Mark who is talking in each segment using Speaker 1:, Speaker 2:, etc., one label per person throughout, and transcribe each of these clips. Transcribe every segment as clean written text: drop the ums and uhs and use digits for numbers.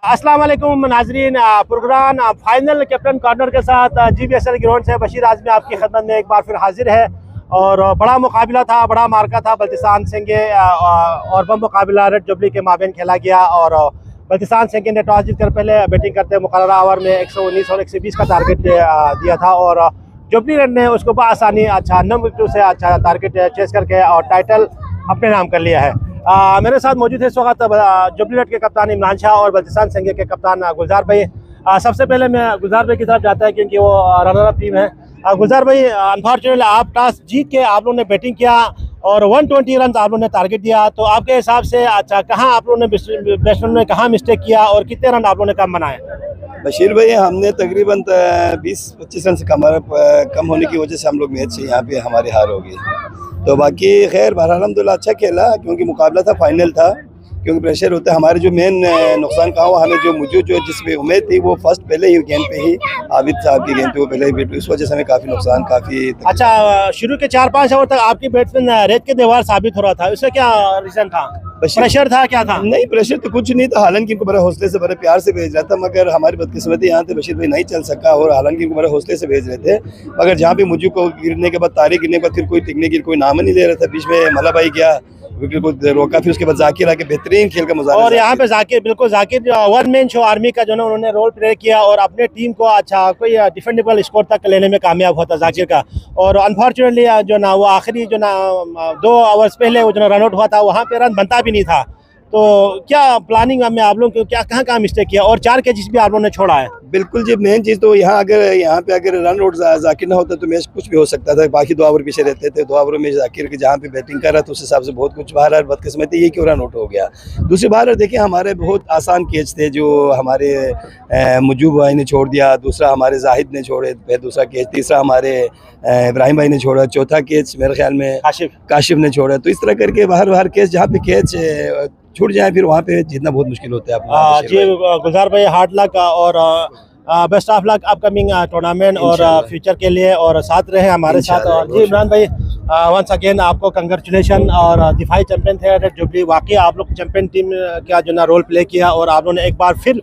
Speaker 1: अस्सलाम वालेकुम नाजरीन, प्रोग्राम फाइनल कैप्टन कॉर्नर के साथ GBSL ग्राउंड से बशीर आजमी आपकी खिदमत में एक बार फिर हाजिर है। और बड़ा मुकाबला था, बड़ा मार्का था। बल्तिसान संगे और बम मुकाबला रेड जुबली के माबेन खेला गया और बल्तिसान संगे ने टॉस जीतकर पहले बैटिंग करते मुकर्ररा ओवर में 119 और 120 का टारगेट दिया था और जुबली रेड ने उसको बआसानी 9 विकेटों से टारगेट चेस करके और टाइटल अपने नाम कर लिया है। मेरे साथ मौजूद है इस वक्त जुबली रेड के कप्तान इमरान शाह और बल्तिसान संगे के कप्तान गुलजार भाई। सबसे पहले मैं गुलजार भाई की तरफ जाता है क्योंकि वो रनर अप टीम है। गुलजार भाई, अनफॉर्चुनेटली आप टॉस जीत के आप लोगों ने बैटिंग किया और 120 रन आप लोगों ने टारगेट दिया, तो आपके हिसाब से कहाँ आप लोगों ने बैट्समैन में कहाँ मिस्टेक किया और कितने रन आप लोगों ने कम बनाए?
Speaker 2: बशीर भाई, हमने तकरीबन 20-25 रन से कम होने की वजह से हम लोग मैच से यहाँ पे हमारी हार हो गई। तो बाकी खैर बहरहाल अल्हम्दुलिल्लाह अच्छा खेला क्योंकि मुकाबला था, फाइनल था, क्योंकि प्रेशर होता है। हमारे जो मेन नुकसान कहा हुआ, हमें जो जिसमें उम्मीद थी वो फर्स्ट पहले ही गेंद पे ही आबिद साहब की गेंद पे वो पहले ही, इस वजह से हमें काफ़ी नुकसान
Speaker 1: अच्छा, शुरू के 4-5 ओवर तक आपकी बैट्समैन रेत के दीवार साबित हो रहा था, उसका क्या रीजन था? प्रेशर था, क्या था?
Speaker 2: नहीं, प्रेशर तो कुछ नहीं था। हालांकि इनको बड़े हौसले से बड़े प्यार से भेज रहा था, मगर हमारी बदकिस्मती यहाँ थे, बशीर भाई नहीं चल सका। और हालांकि इनको बड़े हौसले से भेज रहे थे, मगर जहाँ पे मुझे को गिरने के बाद, तारीख गिरने के बाद फिर कोई टिकने की कोई नाम नहीं ले रहा था। बीच में मला भाई गया, विकेट को रोका, फिर उसके बाद जाकिर आके बेहतरीन खेल का मुजाहरा।
Speaker 1: और यहाँ पे Zakir one man show army का जो ना उन्होंने रोल प्ले किया और अपने टीम को कोई डिफेंडेबल स्कोर तक लेने में कामयाब होता जाकिर का। और अनफॉर्चुनेटली जो ना वो आखिरी जो ना 2 ओवर्स पहले वो जो रन आउट हुआ था, वहाँ पे रन बनता भी नहीं था। तो क्या प्लानिंग में आप लोगों को कहाँ मिस्टेक किया और 4 कैचेस भी आप लोगों ने छोड़ा है?
Speaker 2: बिल्कुल जी, मेन चीज़ तो यहाँ पे अगर रन आउट जाकिर ना होता तो मैच कुछ भी हो सकता था। बाकी 2 ओवर पीछे रहते थे, 2 ओवर में जाकिर के जहाँ पे बैटिंग कर रहा था उस हिसाब से बहुत कुछ बाहर। बदकिस्मती ये क्यों रन आउट हो गया। दूसरी बार देखिए, हमारे बहुत आसान कैच थे जो हमारे मुजूब भाई ने छोड़ दिया, दूसरा हमारे जाहिद ने छोड़े, फिर दूसरा कैच, तीसरा हमारे इब्राहिम भाई ने छोड़ा, चौथा कैच मेरे ख्याल में काशिफ ने छोड़ा। तो इस तरह करके बाहर कैच, जहाँ पे कैच छूट जाए फिर वहाँ पे जीतना बहुत मुश्किल होता है।
Speaker 1: जी गुलजार भाई, हार्ड लक और best of luck upcoming tournament और फ्यूचर के लिए, और साथ रहे हमारे साथ। और जी इमरान भाई, वंस अगेन आपको कंग्रेचुलेशन और दिफाई चैंपियन थे रेड जुबली। वाकई आप लोग चैंपियन टीम का जो ना रोल प्ले किया और आप लोगों ने एक बार फिर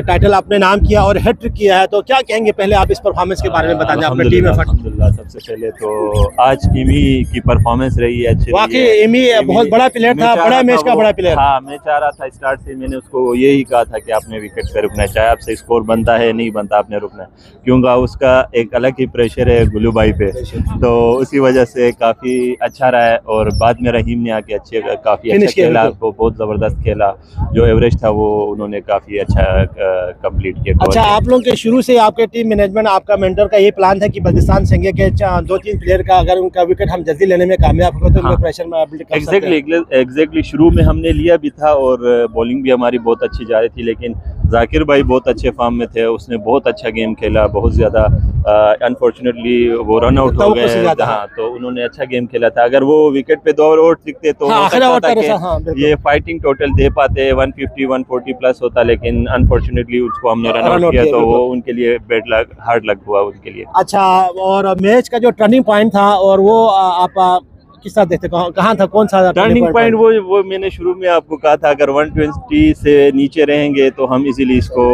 Speaker 1: टाइटल अपने नाम किया और हैट्रिक किया है। तो क्या कहेंगे पहले आप इस परफॉर्मेंस के बारे में बता दें अपनी टीम में?
Speaker 3: अल्हम्दुलिल्लाह, सबसे पहले तो आज इमी की परफॉर्मेंस रही है अच्छी।
Speaker 1: वाकई इमी बहुत बड़ा प्लेयर था, बड़ा मैच का बड़ा प्लेयर।
Speaker 3: हाँ, मैं चाह रहा था स्टार्ट से, मैंने उसको यही कहा था कि आपने विकेट पे रुकना है, चाहे आपसे स्कोर बनता है नहीं बनता, आपने रुकना है, क्योंकि उसका एक अलग ही प्रेशर है गुलू भाई पे। तो उसी वजह से काफ़ी अच्छा रहा है। और बाद में रहीम ने आके काफ़ी अच्छा खेला, वो बहुत ज़बरदस्त खेला, जो एवरेज था वो उन्होंने काफ़ी अच्छा कंप्लीट किया।
Speaker 1: अच्छा, आप लोगों के शुरू से आपके टीम मैनेजमेंट, आपका मेंटर का ये प्लान था कि बल्तिसान संगे के 2-3 प्लेयर का अगर उनका विकेट हम जल्दी लेने में कामयाब हो तो उनके प्रेशर में बिल्ड कर सकते हैं?
Speaker 3: एग्जैक्टली शुरू में हमने लिया भी था और बॉलिंग भी हमारी बहुत अच्छी जा रही थी, लेकिन जाकिर भाई बहुत अच्छे फॉर्म में थे, उसने बहुत अच्छा गेम खेला, बहुत ज़्यादा अनफॉर्चुनेटली वो रन आउट हो गए। हाँ, तो उन्होंने अच्छा गेम खेला था। अगर वो विकेट पे 2 ओवर टिकते तो हो सकता था कि ये फाइटिंग टोटल दे पाते, 150-140 प्लस होता, लेकिन अनफॉर्चुनेटली उसको हमने रन आउट किया, तो वो उनके लिए बैड लक, हार्ड लक हुआ उनके लिए।
Speaker 1: अच्छा, और मैच का जो टर्निंग पॉइंट था और वो आप किस तरह देखते, कहाँ था, कौन सा
Speaker 3: टर्निंग पॉइंट? वो मैंने शुरू में आपको कहा था, अगर 120 से नीचे रहेंगे तो हम इजीली इसको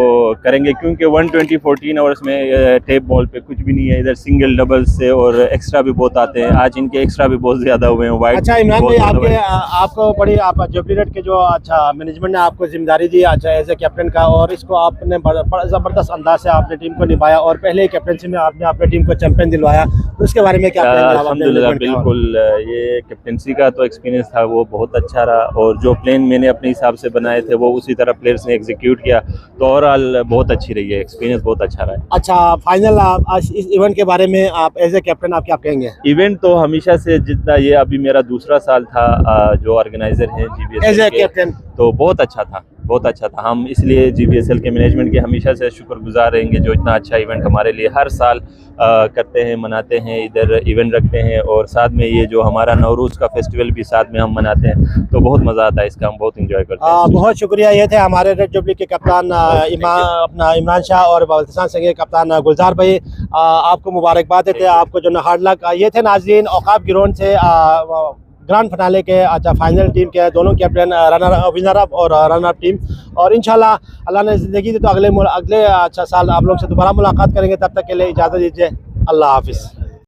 Speaker 3: करेंगे, क्योंकि 120 14 ओवर्स में टेप बॉल पे कुछ भी नहीं है। इधर सिंगल डबल से और एक्स्ट्रा भी बहुत आते हैं, आज इनके एक्स्ट्रा भी बहुत ज्यादा हुए हैं। वाइड।
Speaker 1: अच्छा इमरान भाई, आपको बड़ी जुबली रेड के जो मैनेजमेंट ने आपको जिम्मेदारी दी एज ए कैप्टन का, और इसको आपने बड़ा जबरदस्त अंदाज से आपने टीम को निभाया और पहले कैप्टनसी में आपने अपनी टीम को चैंपियन दिलवाया, तो उसके बारे में क्या कहेंगे?
Speaker 3: अल्हम्दुलिल्लाह, बिल्कुल कैप्टनसी का तो एक्सपीरियंस था वो बहुत अच्छा रहा, और जो प्लान मैंने अपने हिसाब से बनाए थे वो उसी तरह प्लेयर्स ने एग्जीक्यूट किया, तो ओवरऑल बहुत अच्छी रही है, एक्सपीरियंस बहुत अच्छा रहा है।
Speaker 1: अच्छा, फाइनल आज इस इवेंट के बारे में आप एज ए कैप्टन आप क्या कहेंगे?
Speaker 3: इवेंट तो हमेशा से, जितना ये अभी मेरा दूसरा साल था जो ऑर्गेनाइजर है GBSL
Speaker 1: एज ए कैप्टन,
Speaker 3: तो बहुत अच्छा था, बहुत अच्छा था। हम इसलिए GBSL के मैनेजमेंट के हमेशा से शुक्रगुजार रहेंगे जो इतना अच्छा इवेंट हमारे लिए हर साल करते हैं, मनाते हैं, इधर इवेंट रखते हैं, और साथ में ये जो हमारा नवरोज़ का फेस्टिवल भी साथ में हम मनाते हैं, तो बहुत मज़ा आता है इसका, हम बहुत इंजॉय करते हैं।
Speaker 1: बहुत शुक्रिया। ये थे हमारे रेड जुबली के कप्तान इमरान शाह और बल्तिसान संगे कप्तान गुलजार भाई। आपको मुबारकबाद देते हैं, आपको जो हार्ड लक। ये थे नाज़रीन औकाफ ग्राउंड से ग्रैंड फिनाले के अच्छा फाइनल टीम के दोनों कैप्टन विनर अप और रनर अप टीम। और इंशाल्लाह अल्लाह ने ज़िंदगी दी तो अगले अच्छा साल आप लोग से दोबारा मुलाकात करेंगे। तब तक के लिए इजाज़त दीजिए। अल्लाह हाफिज़।